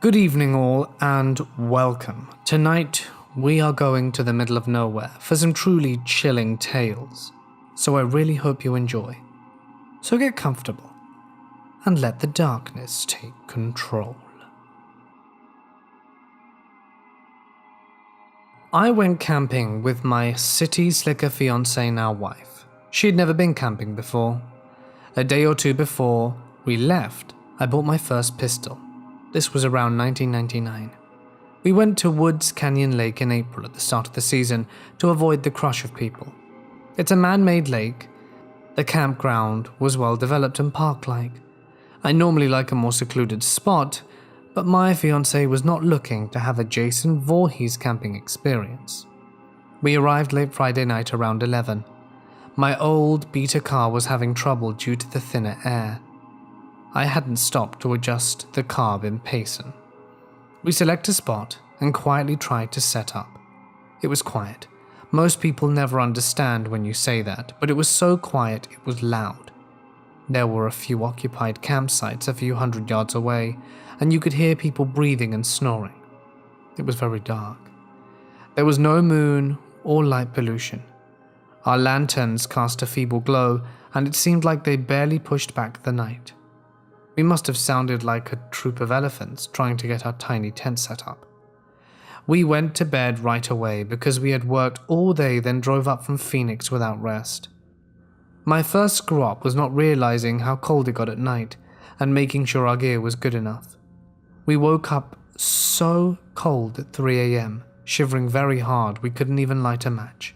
Good evening all and welcome. Tonight we are going to the middle of nowhere for some truly chilling tales, so I really hope you enjoy. So get comfortable and let the darkness take control. I went camping with my city slicker fiancée, now wife. She had never been camping before. A day or two before we left, I bought my first pistol. This was around 1999. We went to Woods Canyon Lake in April at the start of the season to avoid the crush of people. It's a man-made lake. The campground was well developed and park-like. I normally like a more secluded spot, but my fiancée was not looking to have a Jason Voorhees camping experience. We arrived late Friday night around 11. My old beater car was having trouble due to the thinner air. I hadn't stopped to adjust the carb in Payson. We select a spot and quietly tried to set up. It was quiet. Most people never understand when you say that, but it was so quiet it was loud. There were a few occupied campsites a few hundred yards away, and you could hear people breathing and snoring. It was very dark. There was no moon or light pollution. Our lanterns cast a feeble glow, and it seemed like they barely pushed back the night. We must have sounded like a troop of elephants trying to get our tiny tent set up. We went to bed right away because we had worked all day, then drove up from Phoenix without rest. My first screw up was not realizing how cold it got at night and making sure our gear was good enough. We woke up so cold at 3 a.m, shivering very hard we couldn't even light a match.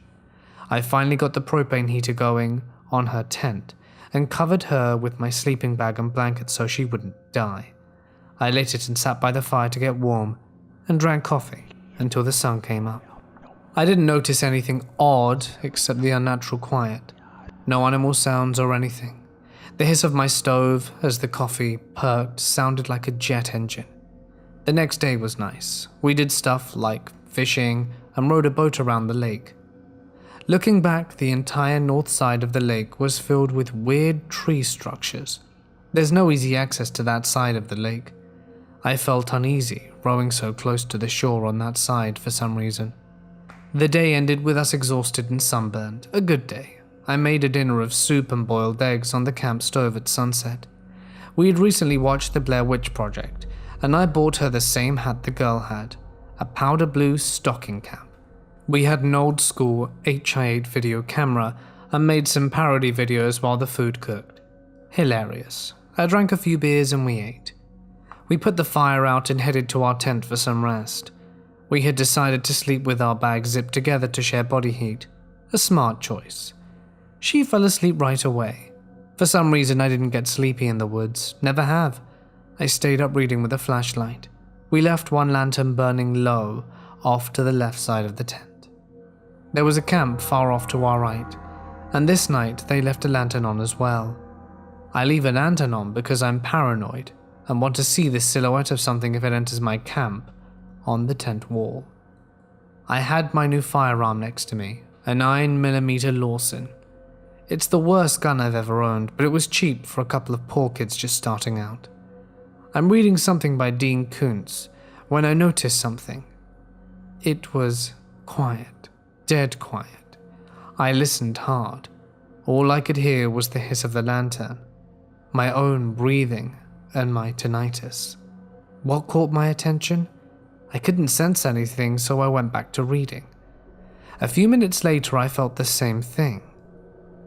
I finally got the propane heater going on her tent and covered her with my sleeping bag and blanket so she wouldn't die. I lit it and sat by the fire to get warm and drank coffee until the sun came up. I didn't notice anything odd except the unnatural quiet. No animal sounds or anything. The hiss of my stove as the coffee perked sounded like a jet engine. The next day was nice. We did stuff like fishing and rode a boat around the lake. Looking back, the entire north side of the lake was filled with weird tree structures. There's no easy access to that side of the lake. I felt uneasy rowing so close to the shore on that side for some reason. The day ended with us exhausted and sunburned. A good day. I made a dinner of soup and boiled eggs on the camp stove at sunset. We had recently watched the Blair Witch Project, and I bought her the same hat the girl had, a powder blue stocking cap. We had an old school Hi8 video camera and made some parody videos while the food cooked. Hilarious. I drank a few beers and we ate. We put the fire out and headed to our tent for some rest. We had decided to sleep with our bags zipped together to share body heat. A smart choice. She fell asleep right away. For some reason I didn't get sleepy in the woods. Never have. I stayed up reading with a flashlight. We left one lantern burning low off to the left side of the tent. There was a camp far off to our right, and this night they left a lantern on as well. I leave a lantern on because I'm paranoid and want to see the silhouette of something if it enters my camp on the tent wall. I had my new firearm next to me, a 9mm Lawson. It's the worst gun I've ever owned, but it was cheap for a couple of poor kids just starting out. I'm reading something by Dean Koontz when I noticed something. It was quiet. Dead quiet. I listened hard. All I could hear was the hiss of the lantern, my own breathing, and my tinnitus. What caught my attention? I couldn't sense anything, so I went back to reading. A few minutes later, I felt the same thing.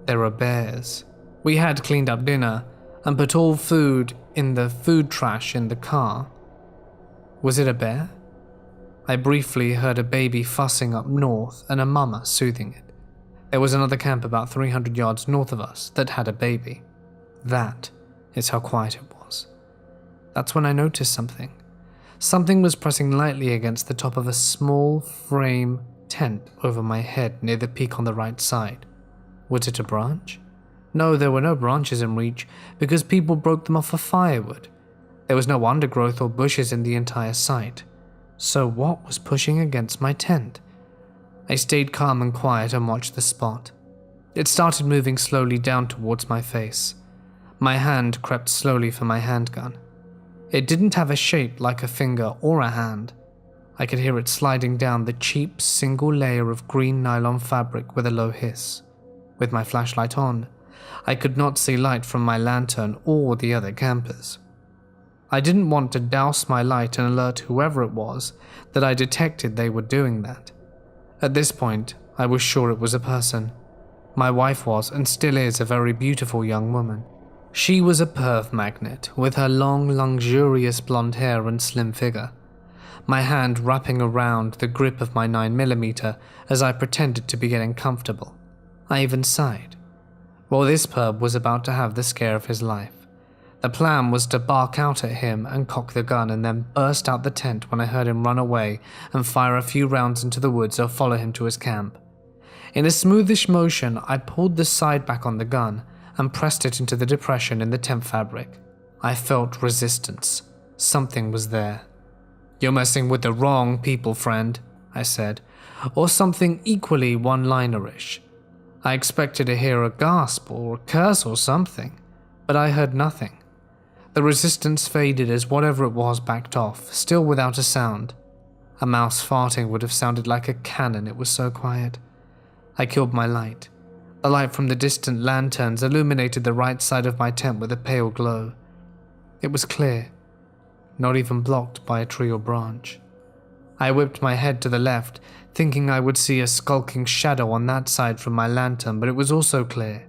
There were bears. We had cleaned up dinner and put all food in the food trash in the car. Was it a bear? I briefly heard a baby fussing up north and a mama soothing it. There was another camp about 300 yards north of us that had a baby. That is how quiet it was. That's when I noticed something. Something was pressing lightly against the top of a small frame tent over my head near the peak on the right side. Was it a branch? No, there were no branches in reach because people broke them off for firewood. There was no undergrowth or bushes in the entire site. So what was pushing against my tent? I stayed calm and quiet and watched the spot. It started moving slowly down towards my face. My hand crept slowly for my handgun. It didn't have a shape like a finger or a hand. I could hear it sliding down the cheap single layer of green nylon fabric with a low hiss. With my flashlight on, I could not see light from my lantern or the other campers. I didn't want to douse my light and alert whoever it was that I detected they were doing that. At this point, I was sure it was a person. My wife was, and still is, a very beautiful young woman. She was a perv magnet, with her long, luxurious blonde hair and slim figure. My hand wrapping around the grip of my 9mm as I pretended to be getting comfortable. I even sighed. Well, this perv was about to have the scare of his life. The plan was to bark out at him and cock the gun and then burst out the tent when I heard him run away and fire a few rounds into the woods or follow him to his camp. In a smoothish motion, I pulled the side back on the gun and pressed it into the depression in the tent fabric. I felt resistance. Something was there. "You're messing with the wrong people, friend," I said, or something equally one-linerish. I expected to hear a gasp or a curse or something, but I heard nothing. The resistance faded as whatever it was backed off, still without a sound. A mouse farting would have sounded like a cannon, it was so quiet. I killed my light. The light from the distant lanterns illuminated the right side of my tent with a pale glow. It was clear, not even blocked by a tree or branch. I whipped my head to the left, thinking I would see a skulking shadow on that side from my lantern, but it was also clear.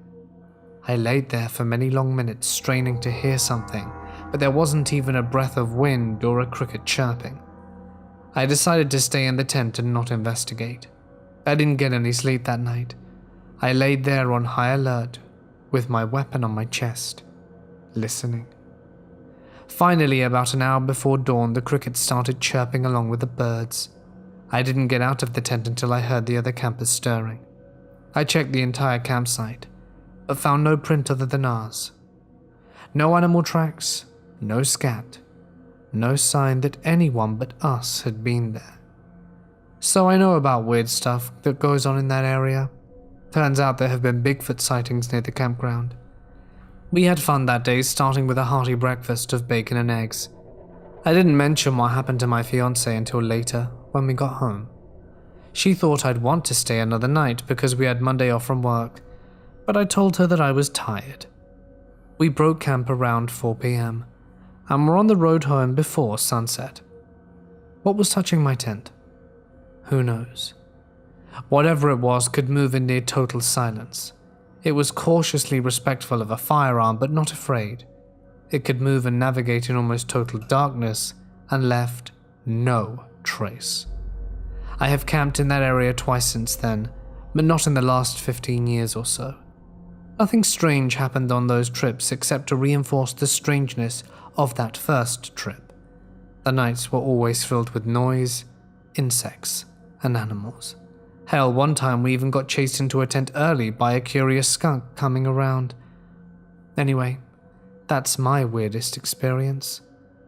I laid there for many long minutes, straining to hear something, but there wasn't even a breath of wind or a cricket chirping. I decided to stay in the tent and not investigate. I didn't get any sleep that night. I laid there on high alert, with my weapon on my chest, listening. Finally, about an hour before dawn, the crickets started chirping along with the birds. I didn't get out of the tent until I heard the other campers stirring. I checked the entire campsite, but found no print other than ours. No animal tracks, no scat, no sign that anyone but us had been there. So I know about weird stuff that goes on in that area. Turns out there have been Bigfoot sightings near the campground. We had fun that day, starting with a hearty breakfast of bacon and eggs. I didn't mention what happened to my fiancée until later, when we got home. She thought I'd want to stay another night because we had Monday off from work, but I told her that I was tired. We broke camp around 4 p.m. and were on the road home before sunset. What was touching my tent? Who knows? Whatever it was could move in near total silence. It was cautiously respectful of a firearm, but not afraid. It could move and navigate in almost total darkness and left no trace. I have camped in that area twice since then, but not in the last 15 years or so. Nothing strange happened on those trips except to reinforce the strangeness of that first trip. The nights were always filled with noise, insects, and animals. Hell, one time we even got chased into a tent early by a curious skunk coming around. Anyway, that's my weirdest experience,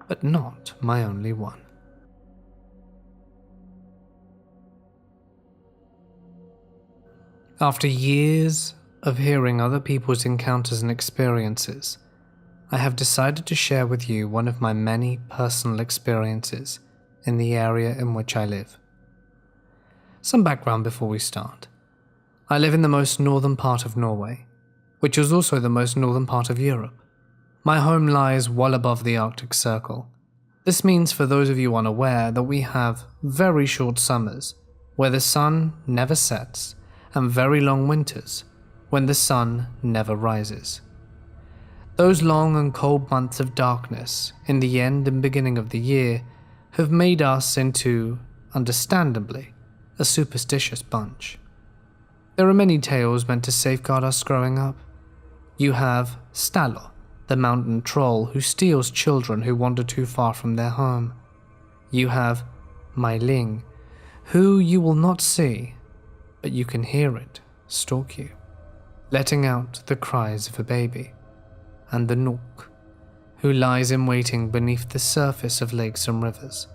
but not my only one. After years of hearing other people's encounters and experiences, I have decided to share with you one of my many personal experiences in the area in which I live. Some background before we start. I live in the most northern part of Norway, which is also the most northern part of Europe. My home lies well above the Arctic Circle. This means, for those of you unaware, that we have very short summers, where the sun never sets, and very long winters, when the sun never rises. Those long and cold months of darkness in the end and beginning of the year have made us into, understandably, a superstitious bunch. There are many tales meant to safeguard us growing up. You have Stallo, the mountain troll who steals children who wander too far from their home. You have Mai Ling, who you will not see, but you can hear it stalk you, letting out the cries of a baby. And the Nook, who lies in waiting beneath the surface of lakes and rivers,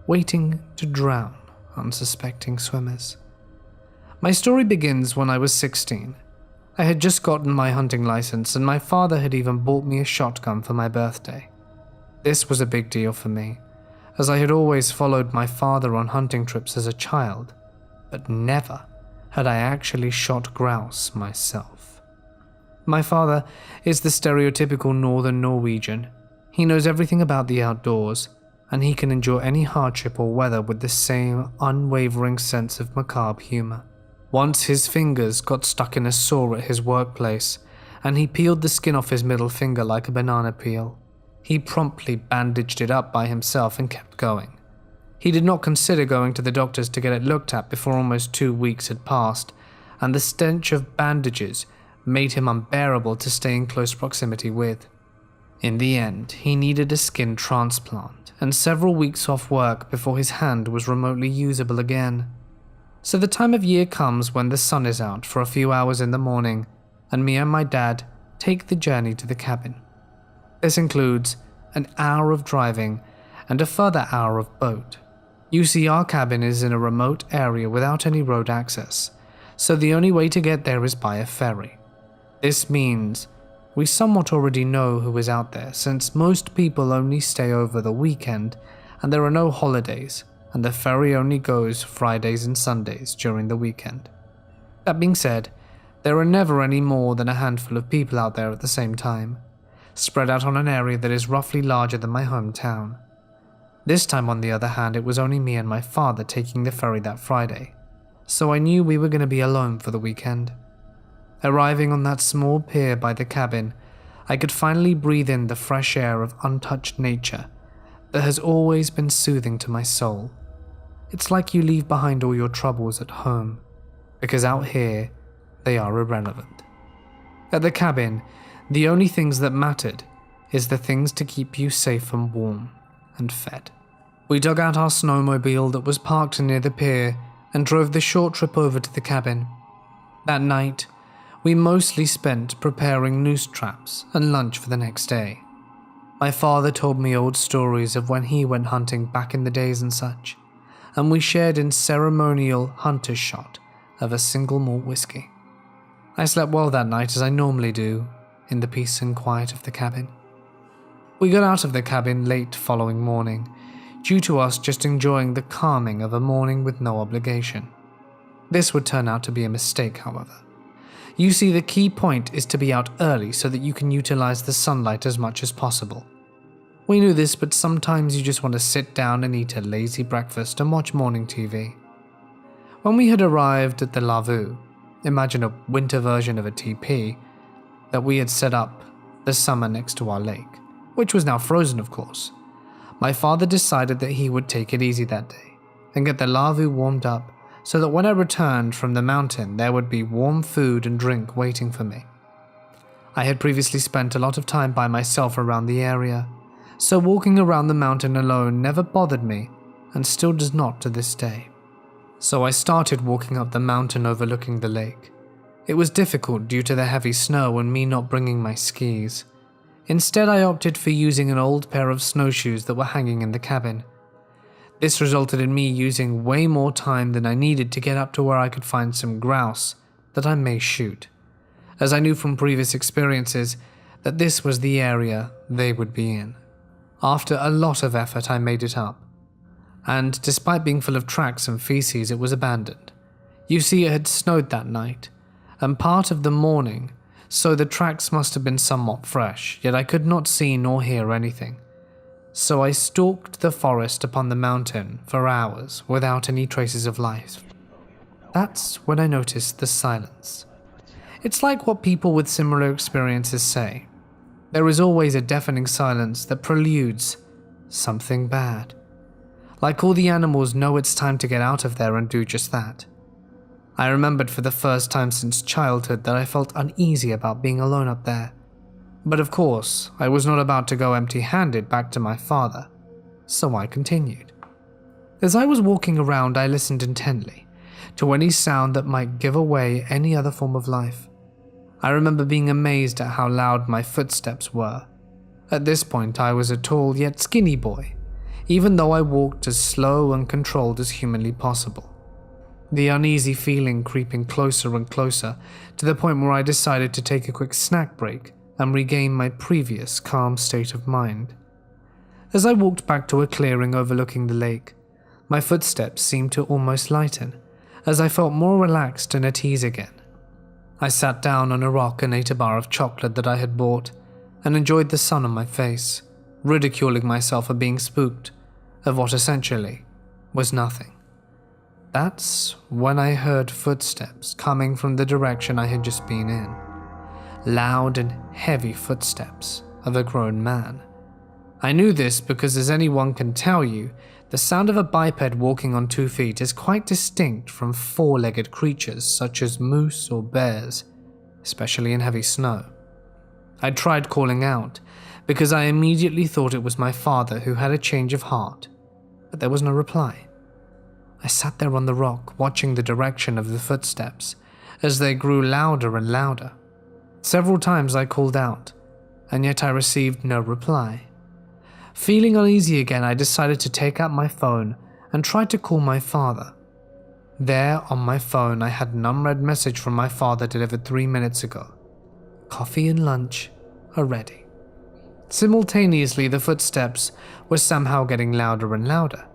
waiting to drown unsuspecting swimmers. My story begins when I was 16. I had just gotten my hunting license, and my father had even bought me a shotgun for my birthday. This was a big deal for me, as I had always followed my father on hunting trips as a child, but never had I actually shot grouse myself. My father is the stereotypical northern Norwegian. He knows everything about the outdoors, and he can endure any hardship or weather with the same unwavering sense of macabre humor. Once his fingers got stuck in a sore at his workplace, and he peeled the skin off his middle finger like a banana peel. He promptly bandaged it up by himself and kept going. He did not consider going to the doctors to get it looked at before almost 2 weeks had passed, and the stench of bandages made him unbearable to stay in close proximity with. In the end, he needed a skin transplant and several weeks off work before his hand was remotely usable again. So the time of year comes when the sun is out for a few hours in the morning, and me and my dad take the journey to the cabin. This includes an hour of driving and a further hour of boat. You see, our cabin is in a remote area without any road access, so the only way to get there is by a ferry. This means we somewhat already know who is out there, since most people only stay over the weekend and there are no holidays, and the ferry only goes Fridays and Sundays during the weekend. That being said, there are never any more than a handful of people out there at the same time, spread out on an area that is roughly larger than my hometown. This time, on the other hand, it was only me and my father taking the ferry that Friday, so I knew we were going to be alone for the weekend. Arriving on that small pier by the cabin, I could finally breathe in the fresh air of untouched nature that has always been soothing to my soul. It's like you leave behind all your troubles at home, because out here, they are irrelevant. At the cabin, the only things that mattered is the things to keep you safe and warm and fed. We dug out our snowmobile that was parked near the pier and drove the short trip over to the cabin. That night, we mostly spent preparing noose traps and lunch for the next day. My father told me old stories of when he went hunting back in the days and such, and we shared in ceremonial hunter's shot of a single malt whiskey. I slept well that night, as I normally do, in the peace and quiet of the cabin. We got out of the cabin late following morning, due to us just enjoying the calming of a morning with no obligation. This would turn out to be a mistake, however. You see, the key point is to be out early so that you can utilize the sunlight as much as possible. We knew this, but sometimes you just want to sit down and eat a lazy breakfast and watch morning TV. When we had arrived at the Lavu, imagine a winter version of a TP, that we had set up the summer next to our lake, which was now frozen, of course, my father decided that he would take it easy that day and get the Lavu warmed up so that when I returned from the mountain there would be warm food and drink waiting for me. I had previously spent a lot of time by myself around the area, so walking around the mountain alone never bothered me and still does not to this day. So I started walking up the mountain overlooking the lake. It was difficult due to the heavy snow and me not bringing my skis. Instead, I opted for using an old pair of snowshoes that were hanging in the cabin. This resulted in me using way more time than I needed to get up to where I could find some grouse that I may shoot, as I knew from previous experiences that this was the area they would be in. After a lot of effort, I made it up, and despite being full of tracks and feces, it was abandoned. You see, it had snowed that night, and part of the morning, so the tracks must have been somewhat fresh, yet I could not see nor hear anything. So I stalked the forest upon the mountain for hours without any traces of life. That's when I noticed the silence. It's like what people with similar experiences say. There is always a deafening silence that preludes something bad. Like all the animals know it's time to get out of there and do just that. I remembered for the first time since childhood that I felt uneasy about being alone up there. But of course, I was not about to go empty-handed back to my father, so I continued. As I was walking around, I listened intently to any sound that might give away any other form of life. I remember being amazed at how loud my footsteps were. At this point, I was a tall yet skinny boy, even though I walked as slow and controlled as humanly possible. The uneasy feeling creeping closer and closer to the point where I decided to take a quick snack break and regain my previous calm state of mind. As I walked back to a clearing overlooking the lake, my footsteps seemed to almost lighten, as I felt more relaxed and at ease again. I sat down on a rock and ate a bar of chocolate that I had bought, and enjoyed the sun on my face, ridiculing myself for being spooked of what essentially was nothing. That's when I heard footsteps coming from the direction I had just been in. Loud and heavy footsteps of a grown man. I knew this because, as anyone can tell you, the sound of a biped walking on 2 feet is quite distinct from four-legged creatures such as moose or bears, especially in heavy snow. I tried calling out because I immediately thought it was my father who had a change of heart, but there was no reply. I sat there on the rock watching the direction of the footsteps as they grew louder and louder. Several times I called out, and yet I received no reply. Feeling uneasy again, I decided to take out my phone and try to call my father. There on my phone I had an unread message from my father delivered 3 minutes ago. Coffee and lunch are ready. Simultaneously, the footsteps were somehow getting louder and louder,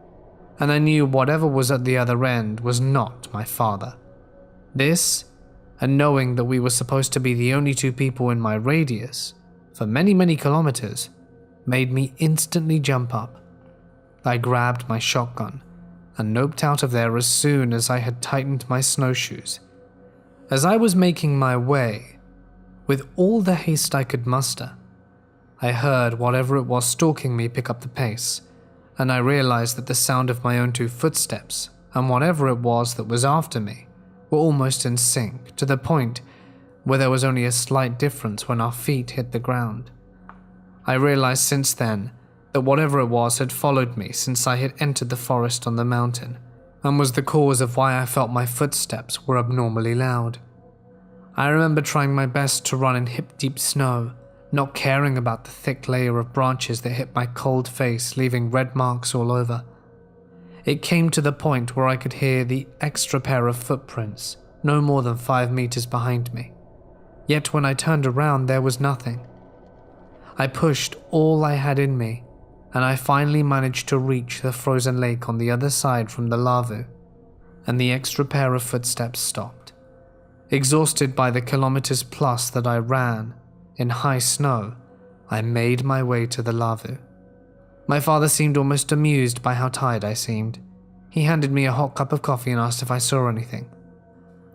and I knew whatever was at the other end was not my father. This, and knowing that we were supposed to be the only 2 people in my radius for many, many kilometers, made me instantly jump up. I grabbed my shotgun and noped out of there as soon as I had tightened my snowshoes. As I was making my way, with all the haste I could muster, I heard whatever it was stalking me pick up the pace, and I realized that the sound of my own 2 footsteps and whatever it was that was after me were almost in sync, to the point where there was only a slight difference when our feet hit the ground. I realized since then that whatever it was had followed me since I had entered the forest on the mountain, and was the cause of why I felt my footsteps were abnormally loud. I remember trying my best to run in hip-deep snow, not caring about the thick layer of branches that hit my cold face, leaving red marks all over. It came to the point where I could hear the extra pair of footprints, no more than 5 meters behind me. Yet when I turned around, there was nothing. I pushed all I had in me, and I finally managed to reach the frozen lake on the other side from the lava, and the extra pair of footsteps stopped. Exhausted by the kilometers plus that I ran in high snow, I made my way to the lava. My father seemed almost amused by how tired I seemed. He handed me a hot cup of coffee and asked if I saw anything.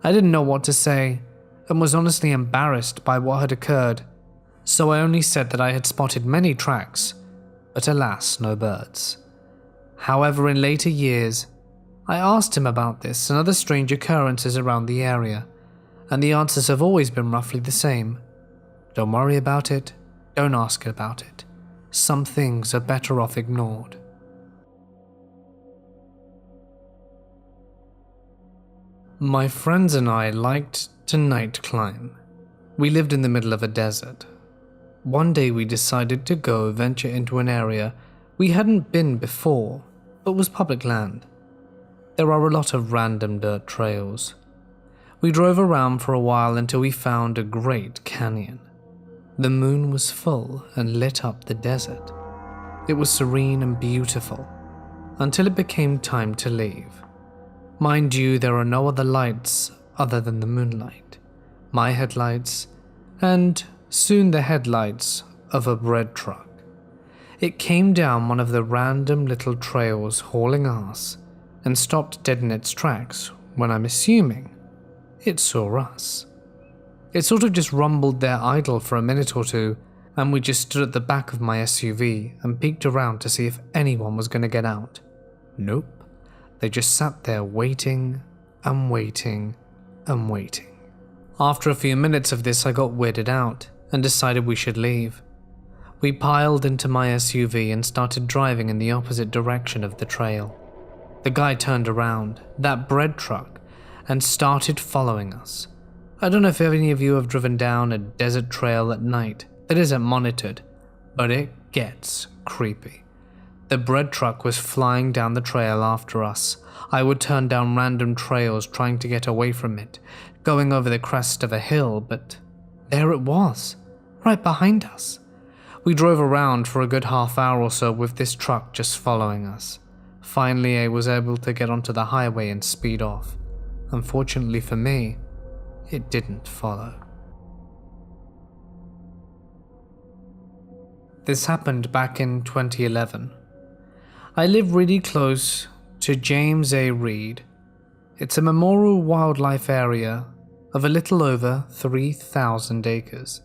I didn't know what to say, and was honestly embarrassed by what had occurred, so I only said that I had spotted many tracks, but alas, no birds. However, in later years, I asked him about this and other strange occurrences around the area, and the answers have always been roughly the same. Don't worry about it, don't ask about it. Some things are better off ignored. My friends and I liked to night climb. We lived in the middle of a desert. One day we decided to go venture into an area we hadn't been before, but was public land. There are a lot of random dirt trails. We drove around for a while until we found a great canyon. The moon was full and lit up the desert. It was serene and beautiful, until it became time to leave. Mind you, there are no other lights other than the moonlight, my headlights, and soon the headlights of a bread truck. It came down one of the random little trails hauling ass and stopped dead in its tracks when I'm assuming it saw us. It sort of just rumbled there idle for a minute or two, and we just stood at the back of my SUV and peeked around to see if anyone was going to get out. Nope. They just sat there waiting and waiting and waiting. After a few minutes of this, I got weirded out and decided we should leave. We piled into my SUV and started driving in the opposite direction of the trail. The guy turned around, that bread truck, and started following us. I don't know if any of you have driven down a desert trail at night that isn't monitored, but it gets creepy. The bread truck was flying down the trail after us. I would turn down random trails trying to get away from it, going over the crest of a hill, but there it was, right behind us. We drove around for a good half hour or so with this truck just following us. Finally, I was able to get onto the highway and speed off. Unfortunately for me, it didn't follow. This happened back in 2011. I live really close to James A. Reed. It's a memorial wildlife area of a little over 3,000 acres.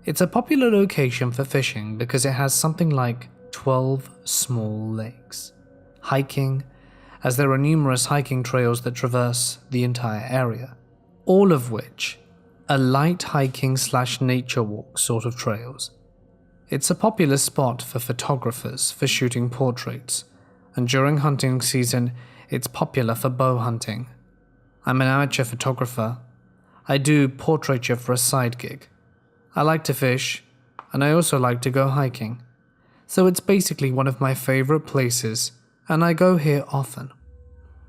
It's a popular location for fishing because it has something like 12 small lakes. Hiking, as there are numerous hiking trails that traverse the entire area, all of which are light hiking / nature walk sort of trails. It's a popular spot for photographers for shooting portraits, and during hunting season, it's popular for bow hunting. I'm an amateur photographer. I do portraiture for a side gig. I like to fish, and I also like to go hiking. So it's basically one of my favorite places, and I go here often.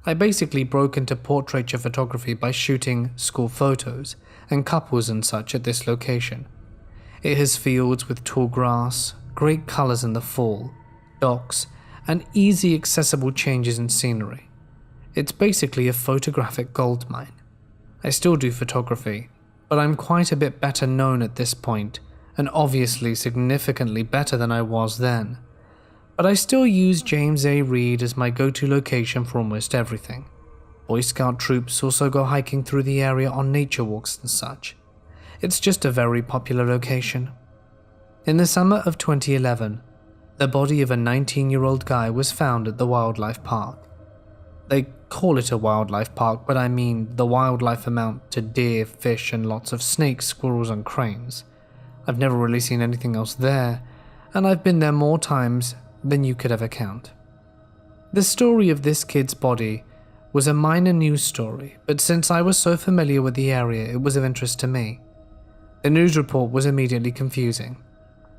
I basically broke into portraiture photography by shooting school photos and couples and such at this location. It has fields with tall grass, great colors in the fall, docks, and easy accessible changes in scenery. It's basically a photographic goldmine. I still do photography, but I'm quite a bit better known at this point, and obviously significantly better than I was then. But I still use James A. Reed as my go-to location for almost everything. Boy Scout troops also go hiking through the area on nature walks and such. It's just a very popular location. In the summer of 2011, the body of a 19-year-old guy was found at the wildlife park. They call it a wildlife park, but I mean the wildlife amount to deer, fish, and lots of snakes, squirrels, and cranes. I've never really seen anything else there, and I've been there more times than you could ever count. The story of this kid's body was a minor news story, but since I was so familiar with the area, it was of interest to me. The news report was immediately confusing.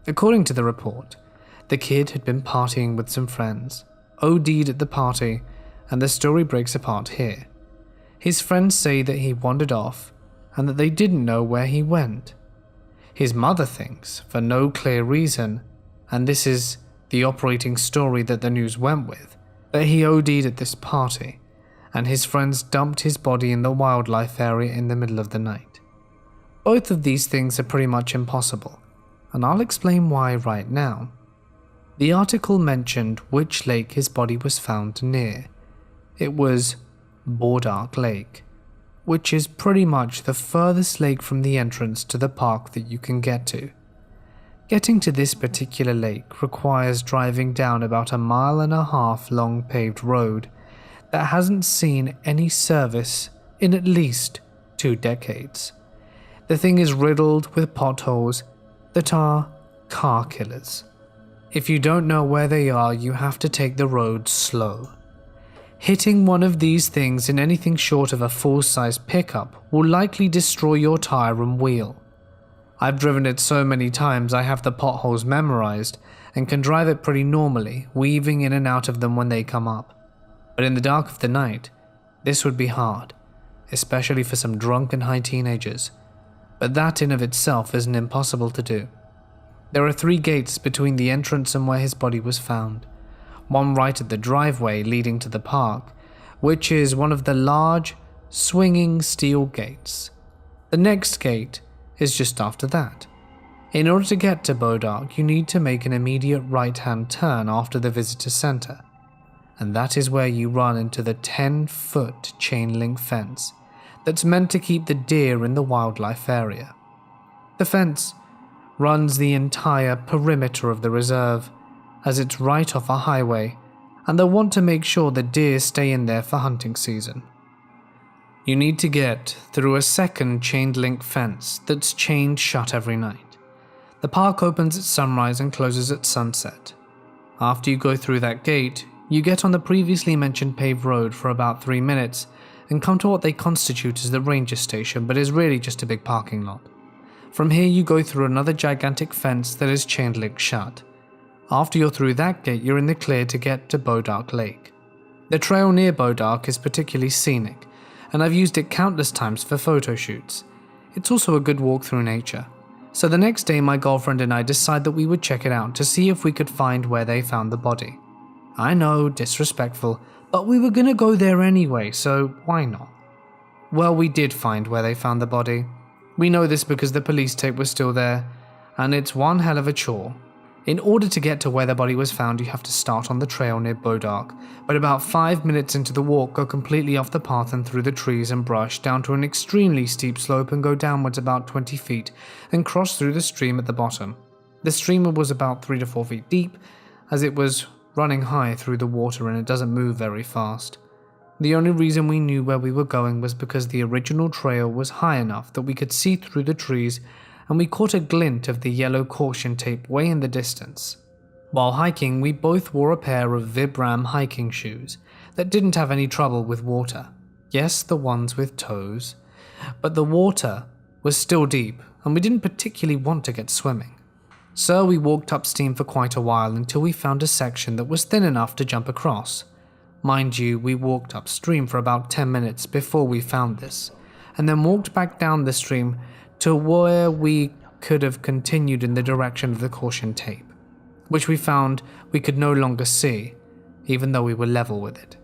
According to the report, the kid had been partying with some friends, OD'd at the party, and the story breaks apart here. His friends say that he wandered off and that they didn't know where he went. His mother thinks, for no clear reason, and this is the operating story that the news went with, that he OD'd at this party, and his friends dumped his body in the wildlife area in the middle of the night. Both of these things are pretty much impossible, and I'll explain why right now. The article mentioned which lake his body was found near. It was Bodark Lake, which is pretty much the furthest lake from the entrance to the park that you can get to. Getting to this particular lake requires driving down about 1.5 miles long paved road that hasn't seen any service in at least 2 decades. The thing is riddled with potholes that are car killers. If you don't know where they are, you have to take the road slow. Hitting one of these things in anything short of a full-size pickup will likely destroy your tire and wheel. I've driven it so many times I have the potholes memorized and can drive it pretty normally, weaving in and out of them when they come up. But in the dark of the night, this would be hard, especially for some drunken high teenagers. But that in of itself isn't impossible to do. There are 3 gates between the entrance and where his body was found. One right at the driveway leading to the park, which is one of the large, swinging steel gates. The next gate is just after that. In order to get to Bodark, you need to make an immediate right-hand turn after the visitor center, and that is where you run into the 10-foot chain link fence that's meant to keep the deer in the wildlife area. The fence runs the entire perimeter of the reserve, as it's right off a highway, and they'll want to make sure the deer stay in there for hunting season. You need to get through a second chain link fence that's chained shut every night. The park opens at sunrise and closes at sunset. After you go through that gate, you get on the previously mentioned paved road for about 3 minutes and come to what they constitute as the ranger station, but is really just a big parking lot. From here you go through another gigantic fence that is chain link shut. After you're through that gate, you're in the clear to get to Bodark Lake. The trail near Bodark is particularly scenic, and I've used it countless times for photo shoots. It's also a good walk through nature, So the next day my girlfriend and I decided that we would check it out to see if we could find where they found the body. I know, disrespectful, but we were gonna go there anyway, so why not? Well, we did find where they found the body. We know this because the police tape was still there, and it's one hell of a chore. In order to get to where the body was found, you have to start on the trail near Bodark, but about 5 minutes into the walk go completely off the path and through the trees and brush down to an extremely steep slope and go downwards about 20 feet and cross through the stream at the bottom. The stream was about 3 to 4 feet deep, as it was running high through the water and it doesn't move very fast. The only reason we knew where we were going was because the original trail was high enough that we could see through the trees, and we caught a glint of the yellow caution tape way in the distance. While hiking, we both wore a pair of Vibram hiking shoes that didn't have any trouble with water. Yes, the ones with toes, but the water was still deep and we didn't particularly want to get swimming. So we walked upstream for quite a while until we found a section that was thin enough to jump across. Mind you, we walked upstream for about 10 minutes before we found this, and then walked back down the stream to where we could have continued in the direction of the caution tape, which we found we could no longer see, even though we were level with it.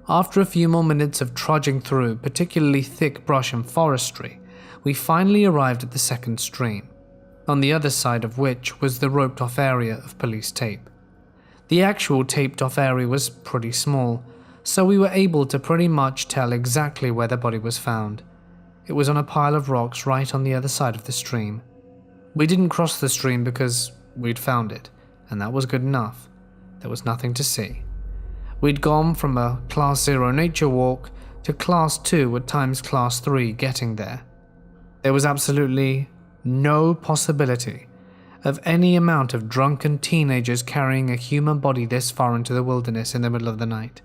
After a few more minutes of trudging through particularly thick brush and forestry, we finally arrived at the second stream, on the other side of which was the roped off area of police tape. The actual taped off area was pretty small, so we were able to pretty much tell exactly where the body was found. It was on a pile of rocks right on the other side of the stream. We didn't cross the stream because we'd found it, and that was good enough. There was nothing to see. We'd gone from a Class 0 nature walk to Class 2 at times Class 3 getting there. There was absolutely no possibility of any amount of drunken teenagers carrying a human body this far into the wilderness in the middle of the night.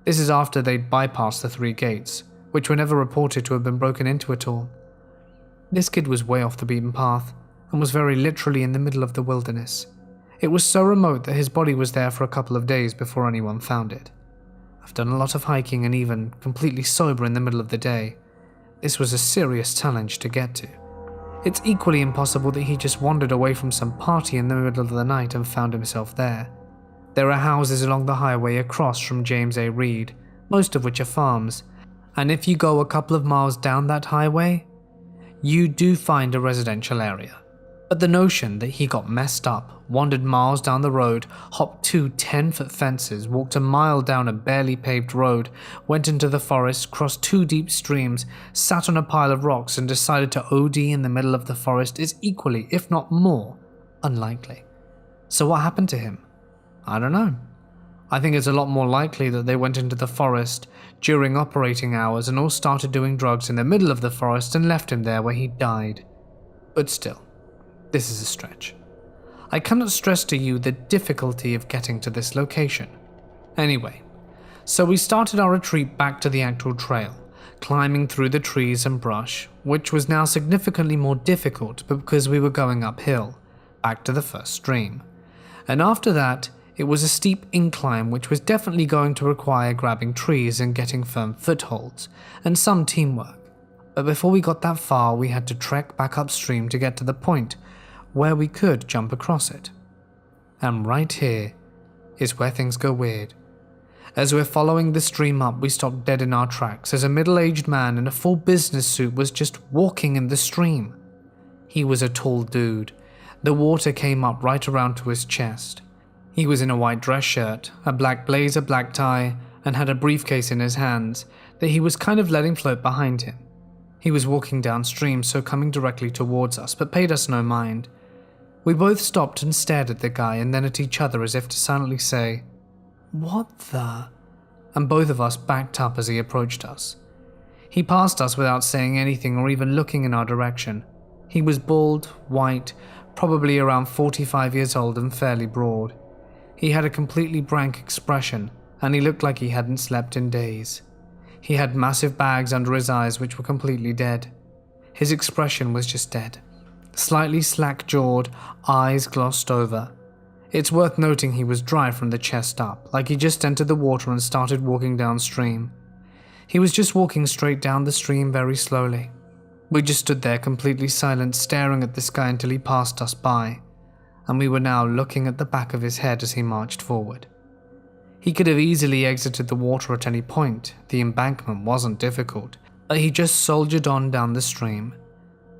This is after they'd bypassed the 3 gates, which were never reported to have been broken into at all. This kid was way off the beaten path, and was very literally in the middle of the wilderness. It was so remote that his body was there for a couple of days before anyone found it. I've done a lot of hiking and even completely sober in the middle of the day. This was a serious challenge to get to. It's equally impossible that he just wandered away from some party in the middle of the night and found himself there. There are houses along the highway across from James A. Reed, most of which are farms, and if you go a couple of miles down that highway, you do find a residential area. But the notion that he got messed up, wandered miles down the road, hopped 2 10-foot fences, walked a mile down a barely paved road, went into the forest, crossed 2 deep streams, sat on a pile of rocks and decided to OD in the middle of the forest is equally, if not more, unlikely. So what happened to him? I don't know. I think it's a lot more likely that they went into the forest during operating hours and all started doing drugs in the middle of the forest and left him there where he died. But still, this is a stretch. I cannot stress to you the difficulty of getting to this location. Anyway, so we started our retreat back to the actual trail, climbing through the trees and brush, which was now significantly more difficult because we were going uphill, back to the first stream. And after that, it was a steep incline which was definitely going to require grabbing trees and getting firm footholds, and some teamwork. But before we got that far, we had to trek back upstream to get to the point where we could jump across it. And right here is where things go weird. As we're following the stream up, we stopped dead in our tracks as a middle-aged man in a full business suit was just walking in the stream. He was a tall dude. The water came up right around to his chest. He was in a white dress shirt, a black blazer, black tie, and had a briefcase in his hands that he was kind of letting float behind him. He was walking downstream, so coming directly towards us, but paid us no mind. We both stopped and stared at the guy and then at each other as if to silently say, "What the?" And both of us backed up as he approached us. He passed us without saying anything or even looking in our direction. He was bald, white, probably around 45 years old and fairly broad. He had a completely blank expression, and he looked like he hadn't slept in days. He had massive bags under his eyes which were completely dead. His expression was just dead. Slightly slack-jawed, eyes glossed over. It's worth noting he was dry from the chest up, like he just entered the water and started walking downstream. He was just walking straight down the stream very slowly. We just stood there completely silent, staring at this guy until he passed us by, and we were now looking at the back of his head as he marched forward. He could have easily exited the water at any point, the embankment wasn't difficult, but he just soldiered on down the stream.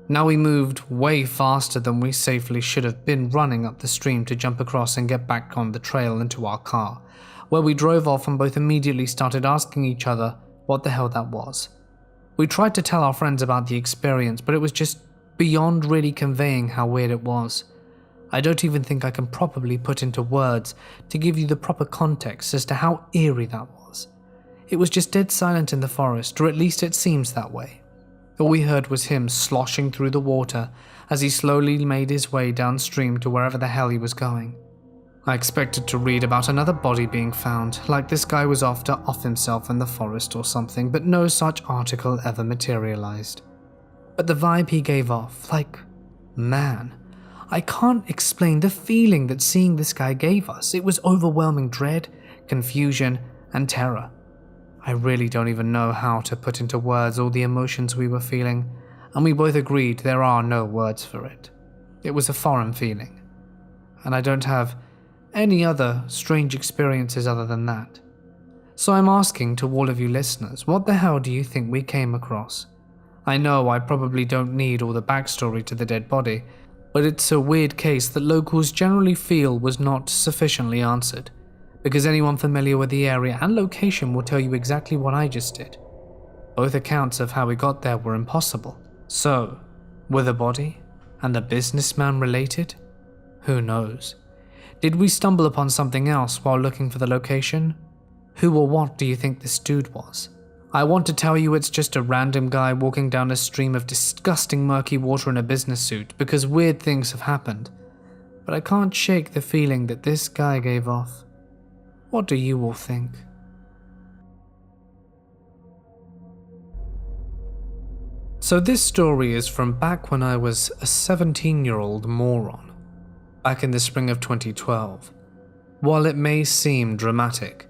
Now we moved way faster than we safely should have been, running up the stream to jump across and get back on the trail into our car, where we drove off and both immediately started asking each other what the hell that was. We tried to tell our friends about the experience, but it was just beyond really conveying how weird it was. I don't even think I can properly put into words to give you the proper context as to how eerie that was. It was just dead silent in the forest, or at least it seems that way. All we heard was him sloshing through the water as he slowly made his way downstream to wherever the hell he was going. I expected to read about another body being found, like this guy was off himself in the forest or something, but no such article ever materialized. But the vibe he gave off, man, I can't explain the feeling that seeing this guy gave us. It was overwhelming dread, confusion, and terror. I really don't even know how to put into words all the emotions we were feeling, and we both agreed there are no words for it. It was a foreign feeling, and I don't have any other strange experiences other than that. So I'm asking to all of you listeners, what the hell do you think we came across? I know I probably don't need all the backstory to the dead body, but it's a weird case that locals generally feel was not sufficiently answered, because anyone familiar with the area and location will tell you exactly what I just did. Both accounts of how we got there were impossible. So, were the body and the businessman related? Who knows? Did we stumble upon something else while looking for the location? Who or what do you think this dude was? I want to tell you it's just a random guy walking down a stream of disgusting murky water in a business suit because weird things have happened. But I can't shake the feeling that this guy gave off. What do you all think? So this story is from back when I was a 17-year-old moron, back in the spring of 2012. While it may seem dramatic,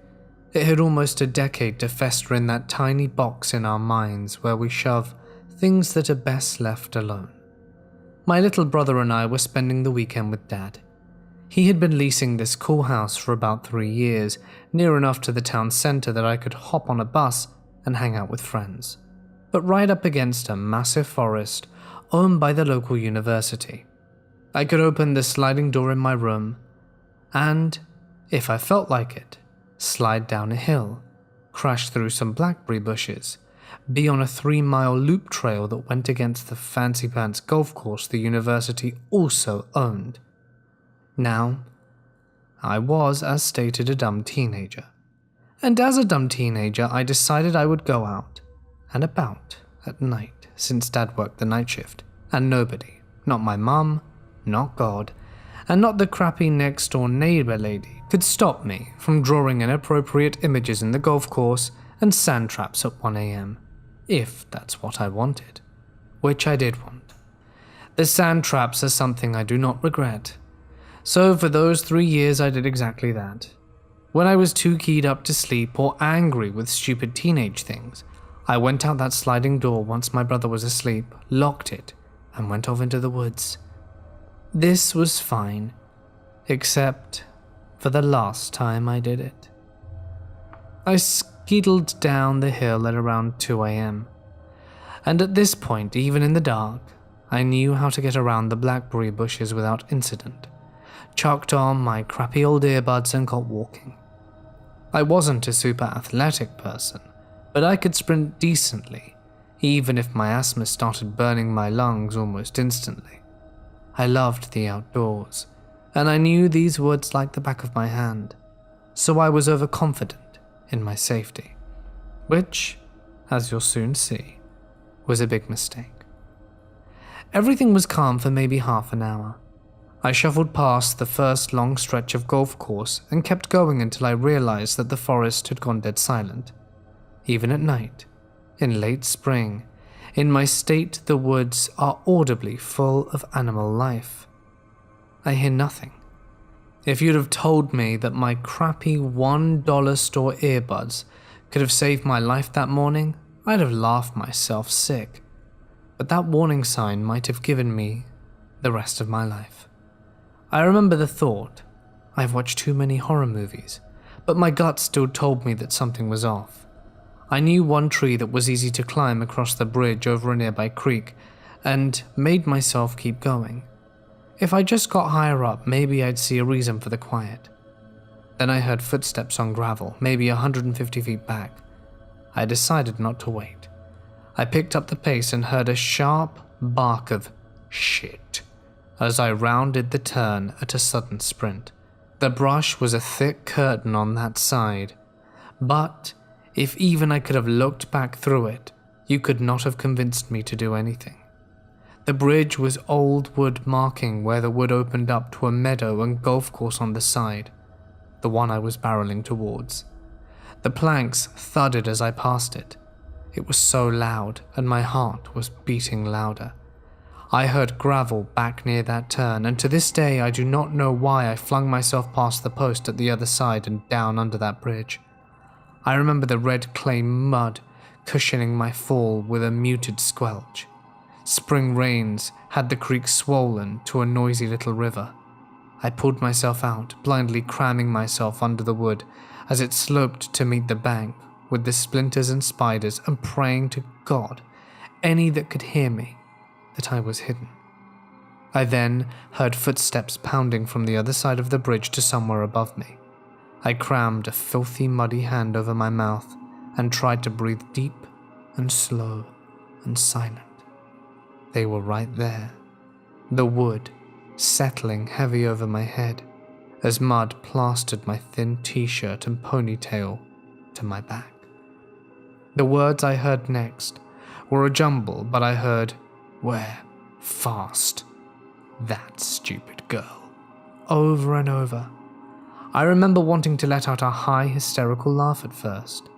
it had almost a decade to fester in that tiny box in our minds where we shove things that are best left alone. My little brother and I were spending the weekend with Dad. He had been leasing this cool house for about 3 years, near enough to the town centre that I could hop on a bus and hang out with friends, but right up against a massive forest owned by the local university. I could open the sliding door in my room and, if I felt like it, slide down a hill, crash through some blackberry bushes, be on a 3-mile loop trail that went against the fancy pants golf course the university also owned. Now, I was, as stated, a dumb teenager. And as a dumb teenager, I decided I would go out and about at night, since Dad worked the night shift, and nobody, not my mum, not God, and not the crappy next-door neighbor lady, could stop me from drawing inappropriate images in the golf course and sand traps at 1 a.m, if that's what I wanted, which I did want. The sand traps are something I do not regret. So for those 3 years I did exactly that. When I was too keyed up to sleep or angry with stupid teenage things, I went out that sliding door once my brother was asleep, locked it, and went off into the woods. This was fine, except for the last time I did it. I skedaddled down the hill at around 2 a.m, and at this point, even in the dark, I knew how to get around the blackberry bushes without incident. Chucked on my crappy old earbuds and got walking. I wasn't a super athletic person, but I could sprint decently, even if my asthma started burning my lungs almost instantly. I loved the outdoors, and I knew these woods like the back of my hand, so I was overconfident in my safety, which, as you'll soon see, was a big mistake. Everything was calm for maybe half an hour. I shuffled past the first long stretch of golf course and kept going until I realized that the forest had gone dead silent. Even at night, in late spring, in my state the woods are audibly full of animal life. I hear nothing. If you'd have told me that my crappy $1 store earbuds could have saved my life that morning, I'd have laughed myself sick. but that warning sign might have given me the rest of my life. I remember the thought, I've watched too many horror movies, but my gut still told me that something was off. I knew one tree that was easy to climb across the bridge over a nearby creek, and made myself keep going. If I just got higher up, maybe I'd see a reason for the quiet. Then I heard footsteps on gravel, maybe 150 feet back. I decided not to wait. I picked up the pace and heard a sharp bark of shit as I rounded the turn at a sudden sprint. The brush was a thick curtain on that side, but if even I could have looked back through it, you could not have convinced me to do anything. The bridge was old wood marking where the wood opened up to a meadow and golf course on the side, the one I was barreling towards. The planks thudded as I passed it. It was so loud, and my heart was beating louder. I heard gravel back near that turn, and to this day I do not know why I flung myself past the post at the other side and down under that bridge. I remember the red clay mud cushioning my fall with a muted squelch. Spring rains had the creek swollen to a noisy little river. I pulled myself out, blindly cramming myself under the wood as it sloped to meet the bank with the splinters and spiders, and praying to God, any that could hear me, that I was hidden. I then heard footsteps pounding from the other side of the bridge to somewhere above me. I crammed a filthy, muddy hand over my mouth and tried to breathe deep and slow and silent. They were right there, the wood settling heavy over my head as mud plastered my thin t-shirt and ponytail to my back. The words I heard next were a jumble, but I heard, "Where? Fast. That stupid girl," over and over. I remember wanting to let out a high, hysterical laugh at first.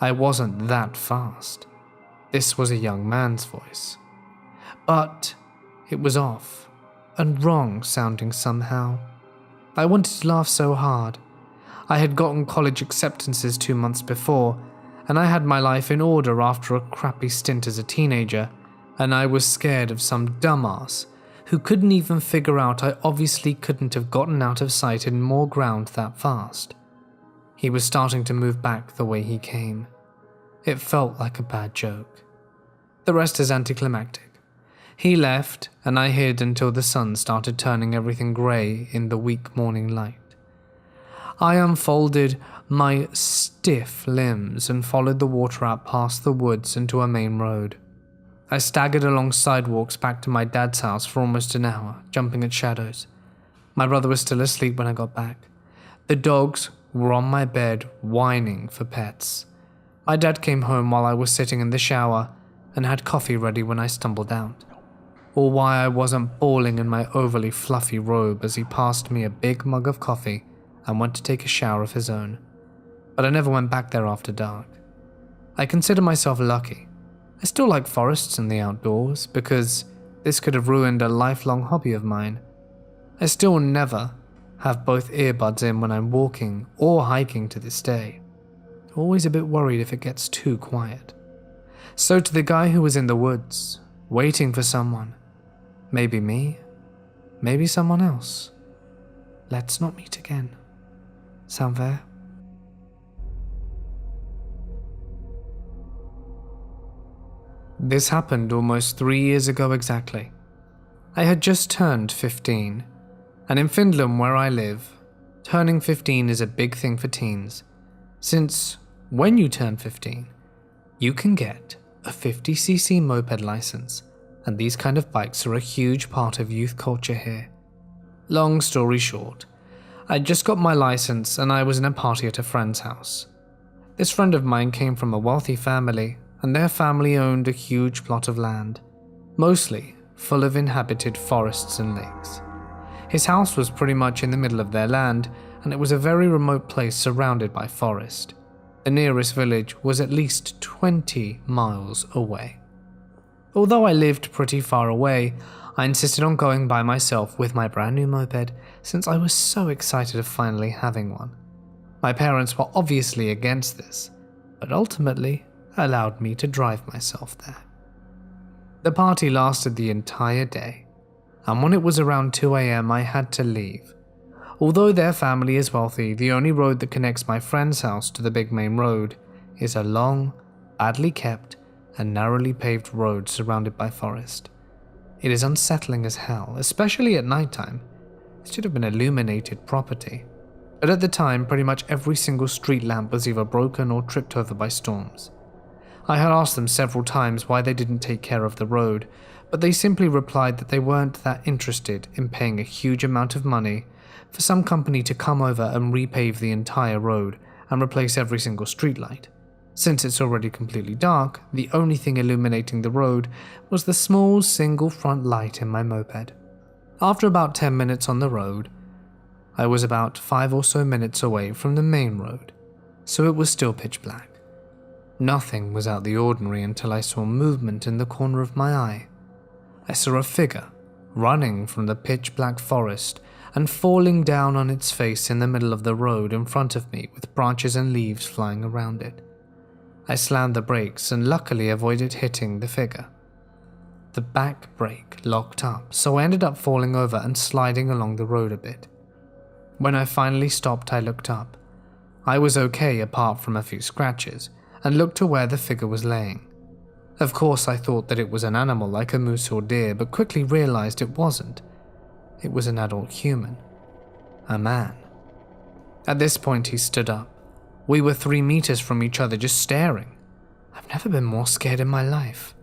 I wasn't that fast. This was a young man's voice. But it was off and wrong sounding somehow. I wanted to laugh so hard. I had gotten college acceptances 2 months before, and I had my life in order after a crappy stint as a teenager, and I was scared of some dumbass who couldn't even figure out I obviously couldn't have gotten out of sight in more ground that fast. He was starting to move back the way he came. It felt like a bad joke. The rest is anticlimactic. He left, and I hid until the sun started turning everything grey in the weak morning light. I unfolded my stiff limbs and followed the water out past the woods into a main road. I staggered along sidewalks back to my dad's house for almost an hour, jumping at shadows. My brother was still asleep when I got back. The dogs were on my bed, whining for pets. My dad came home while I was sitting in the shower and had coffee ready when I stumbled out. Or why I wasn't bawling in my overly fluffy robe as he passed me a big mug of coffee and went to take a shower of his own. But I never went back there after dark. I consider myself lucky. I still like forests and the outdoors because this could have ruined a lifelong hobby of mine. I still never have both earbuds in when I'm walking or hiking to this day. Always a bit worried if it gets too quiet. So to the guy who was in the woods, waiting for someone, maybe me, maybe someone else, let's not meet again. Sound fair? This happened almost 3 years ago exactly. I had just turned 15, and in Finland where I live, turning 15 is a big thing for teens, since when you turn 15, you can get a 50cc moped license, and these kind of bikes are a huge part of youth culture here. Long story short, I just got my license and I was in a party at a friend's house. This friend of mine came from a wealthy family, and their family owned a huge plot of land, mostly full of inhabited forests and lakes. His house was pretty much in the middle of their land, and it was a very remote place surrounded by forest. The nearest village was at least 20 miles away. Although I lived pretty far away, I insisted on going by myself with my brand new moped since I was so excited of finally having one. My parents were obviously against this, but ultimately allowed me to drive myself there. The party lasted the entire day, and when it was around 2 a.m. I had to leave. Although their family is wealthy, the only road that connects my friend's house to the big main road is a long, badly kept, and narrowly paved road surrounded by forest. It is unsettling as hell, especially at nighttime. It should have been illuminated property. But at the time, pretty much every single street lamp was either broken or tripped over by storms. I had asked them several times why they didn't take care of the road, but they simply replied that they weren't that interested in paying a huge amount of money for some company to come over and repave the entire road and replace every single streetlight. Since it's already completely dark, the only thing illuminating the road was the small single front light in my moped. After about 10 minutes on the road, I was about 5 or so minutes away from the main road, so it was still pitch black. Nothing was out the ordinary until I saw movement in the corner of my eye. I saw a figure running from the pitch black forest and falling down on its face in the middle of the road in front of me with branches and leaves flying around it. I slammed the brakes and luckily avoided hitting the figure. The back brake locked up, so I ended up falling over and sliding along the road a bit. When I finally stopped, I looked up. I was okay apart from a few scratches, and looked to where the figure was laying. Of course, I thought that it was an animal like a moose or deer, but quickly realized it wasn't. It was an adult human. A man. At this point, he stood up. We were 3 meters from each other, just staring. I've never been more scared in my life.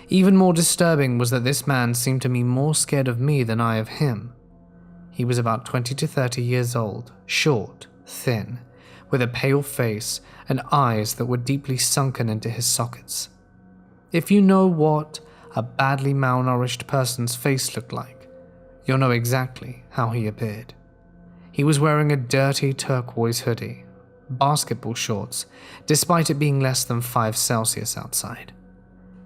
Even more disturbing was that this man seemed to me more scared of me than I of him. He was about 20 to 30 years old, short, thin, with a pale face and eyes that were deeply sunken into his sockets. If you know what a badly malnourished person's face looked like, you'll know exactly how he appeared. He was wearing a dirty turquoise hoodie, basketball shorts, despite it being less than 5 Celsius outside.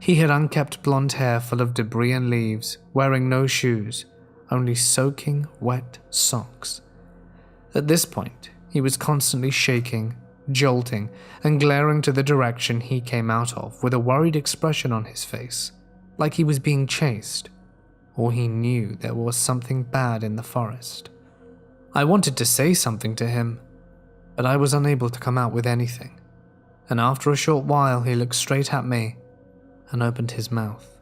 He had unkempt blonde hair full of debris and leaves, wearing no shoes, only soaking wet socks. At this point, he was constantly shaking, jolting, and glaring to the direction he came out of with a worried expression on his face, like he was being chased, or he knew there was something bad in the forest. I wanted to say something to him, but I was unable to come out with anything, and after a short while he looked straight at me and opened his mouth.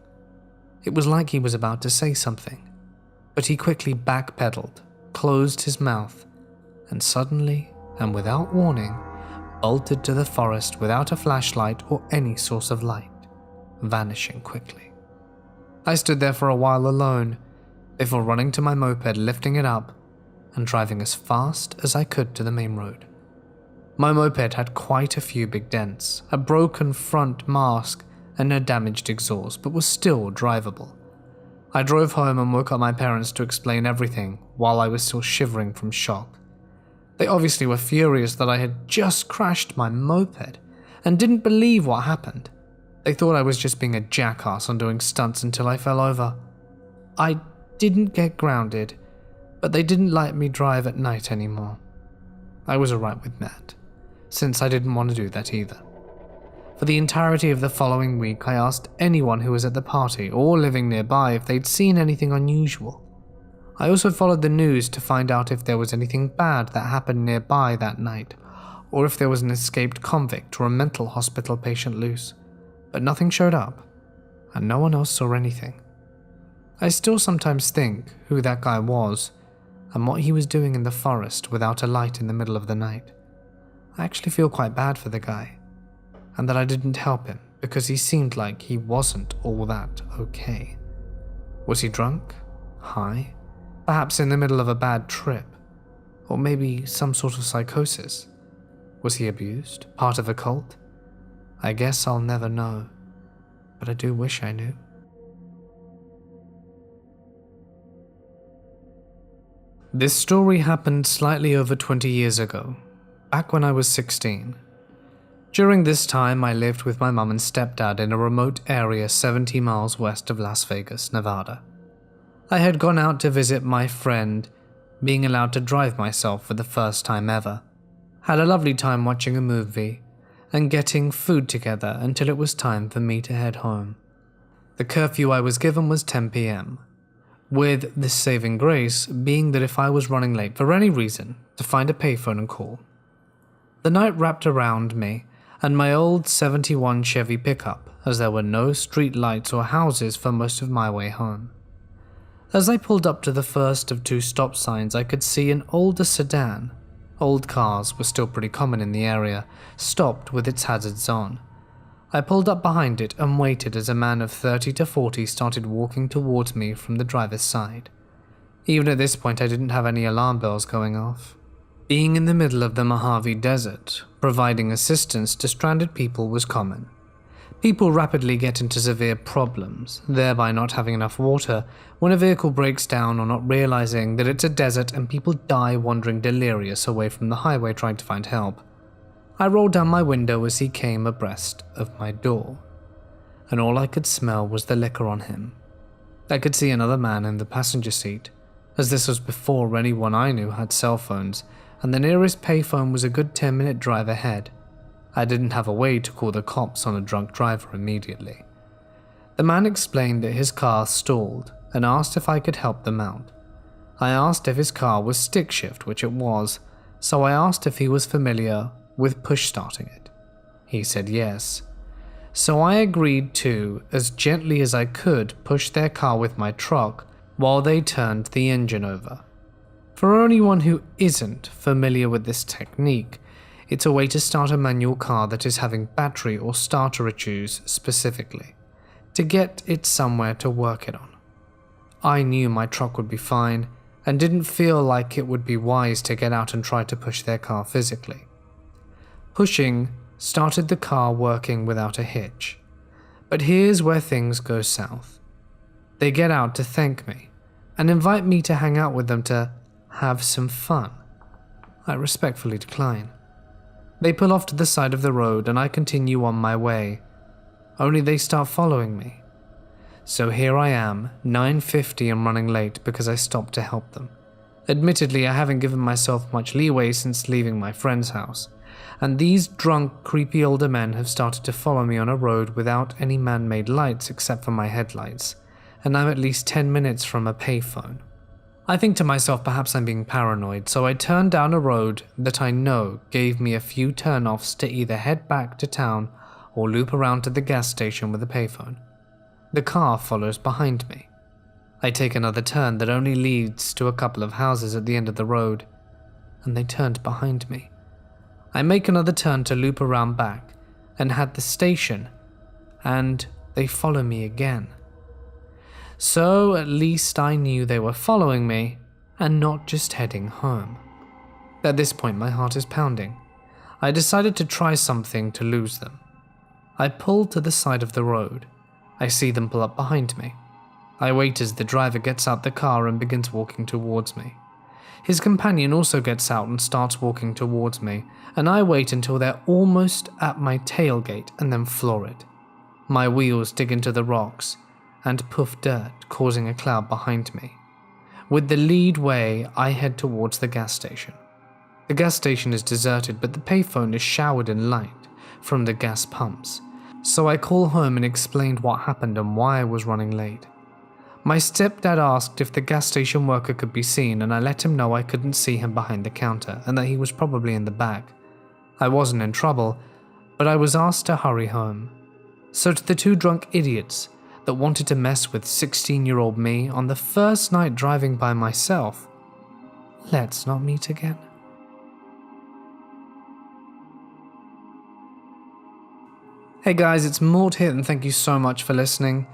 It was like he was about to say something, but he quickly backpedaled, closed his mouth, and suddenly, and without warning, bolted to the forest without a flashlight or any source of light, vanishing quickly. I stood there for a while alone, before running to my moped, lifting it up, and driving as fast as I could to the main road. My moped had quite a few big dents, a broken front mask, and a damaged exhaust, but was still drivable. I drove home and woke up my parents to explain everything while I was still shivering from shock. They obviously were furious that I had just crashed my moped and didn't believe what happened. They thought I was just being a jackass and doing stunts until I fell over. I didn't get grounded, but they didn't let me drive at night anymore. I was alright with that, since I didn't want to do that either. For the entirety of the following week, I asked anyone who was at the party or living nearby if they'd seen anything unusual. I also followed the news to find out if there was anything bad that happened nearby that night, or if there was an escaped convict or a mental hospital patient loose, but nothing showed up, and no one else saw anything. I still sometimes think who that guy was, and what he was doing in the forest without a light in the middle of the night. I actually feel quite bad for the guy, and that I didn't help him because he seemed like he wasn't all that okay. Was he drunk? High? Perhaps in the middle of a bad trip? Or maybe some sort of psychosis? Was he abused? Part of a cult? I guess I'll never know, but I do wish I knew. This story happened slightly over 20 years ago, back when I was 16. During this time, I lived with my mum and stepdad in a remote area 70 miles west of Las Vegas, Nevada. I had gone out to visit my friend, being allowed to drive myself for the first time ever. Had a lovely time watching a movie and getting food together until it was time for me to head home. The curfew I was given was 10 p.m, with this saving grace being that if I was running late for any reason, to find a payphone and call. The night wrapped around me and my old 71 Chevy pickup, as there were no street lights or houses for most of my way home. As I pulled up to the first of 2 stop signs, I could see an older sedan. Old cars were still pretty common in the area, stopped with its hazards on. I pulled up behind it and waited as a man of 30 to 40 started walking towards me from the driver's side. Even at this point, I didn't have any alarm bells going off. Being in the middle of the Mojave Desert, providing assistance to stranded people was common. People rapidly get into severe problems, thereby not having enough water, when a vehicle breaks down or not realizing that it's a desert and people die wandering delirious away from the highway trying to find help. I rolled down my window as he came abreast of my door, and all I could smell was the liquor on him. I could see another man in the passenger seat, as this was before anyone I knew had cell phones, and the nearest payphone was a good 10-minute drive ahead. I didn't have a way to call the cops on a drunk driver immediately. The man explained that his car stalled and asked if I could help them out. I asked if his car was stick shift, which it was, so I asked if he was familiar with push starting it. He said yes. So I agreed to, as gently as I could, push their car with my truck while they turned the engine over. For anyone who isn't familiar with this technique, it's a way to start a manual car that is having battery or starter issues specifically, to get it somewhere to work it on. I knew my truck would be fine and didn't feel like it would be wise to get out and try to push their car physically. Pushing started the car working without a hitch, but here's where things go south. They get out to thank me and invite me to hang out with them to have some fun. I respectfully decline. They pull off to the side of the road and I continue on my way, only they start following me. So here I am, 9:50 and running late because I stopped to help them. Admittedly, I haven't given myself much leeway since leaving my friend's house, and these drunk, creepy older men have started to follow me on a road without any man-made lights except for my headlights, and I'm at least 10 minutes from a payphone. I think to myself perhaps I'm being paranoid, so I turn down a road that I know gave me a few turn-offs to either head back to town or loop around to the gas station with a payphone. The car follows behind me. I take another turn that only leads to a couple of houses at the end of the road, and they turned behind me. I make another turn to loop around back and head the station, and they follow me again. So at least I knew they were following me and not just heading home. At this point my heart is pounding. I decided to try something to lose them. I pull to the side of the road. I see them pull up behind me. I wait as the driver gets out the car and begins walking towards me. His companion also gets out and starts walking towards me, and I wait until they're almost at my tailgate and then floor it. My wheels dig into the rocks and puff dirt, causing a cloud behind me. With the lead way, I head towards the gas station. The gas station is deserted, but the payphone is showered in light from the gas pumps, so I call home and explained what happened and why I was running late. My stepdad asked if the gas station worker could be seen, and I let him know I couldn't see him behind the counter and that he was probably in the back. I wasn't in trouble, but I was asked to hurry home. So to the 2 drunk idiots that wanted to mess with 16-year-old me on the first night driving by myself, let's not meet again. Hey guys, it's Mort here and thank you so much for listening.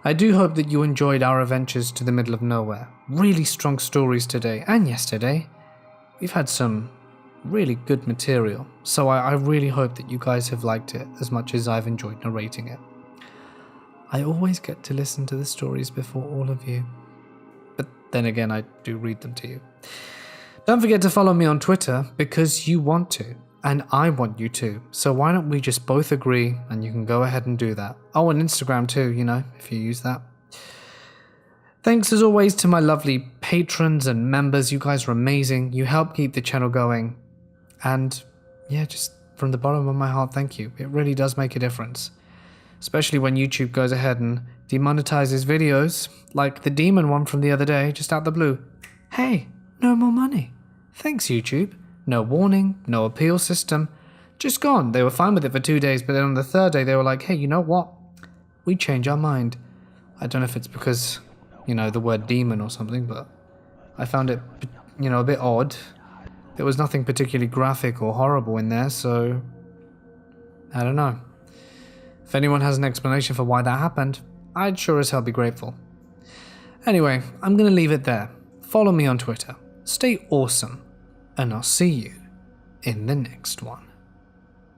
I do hope that you enjoyed our adventures to the middle of nowhere. Really strong stories today and yesterday. We've had some really good material, so I really hope that you guys have liked it as much as I've enjoyed narrating it. I always get to listen to the stories before all of you, but then again I do read them to you. Don't forget to follow me on Twitter because you want to, and I want you to, so why don't we just both agree and you can go ahead and do that. Oh, and Instagram too, you know, if you use that. Thanks as always to my lovely patrons and members. You guys are amazing. You help keep the channel going. And yeah, just from the bottom of my heart, thank you. It really does make a difference. Especially when YouTube goes ahead and demonetizes videos, like the demon one from the other day, just out the blue. Hey, no more money. Thanks, YouTube. No warning, no appeal system. Just gone. They were fine with it for 2 days, but then on the third day they were like, hey, you know what? We change our mind. I don't know if it's because, the word demon or something, but I found it, a bit odd. There was nothing particularly graphic or horrible in there, so I don't know. If anyone has an explanation for why that happened, I'd sure as hell be grateful. Anyway, I'm going to leave it there. Follow me on Twitter. Stay awesome, and I'll see you in the next one.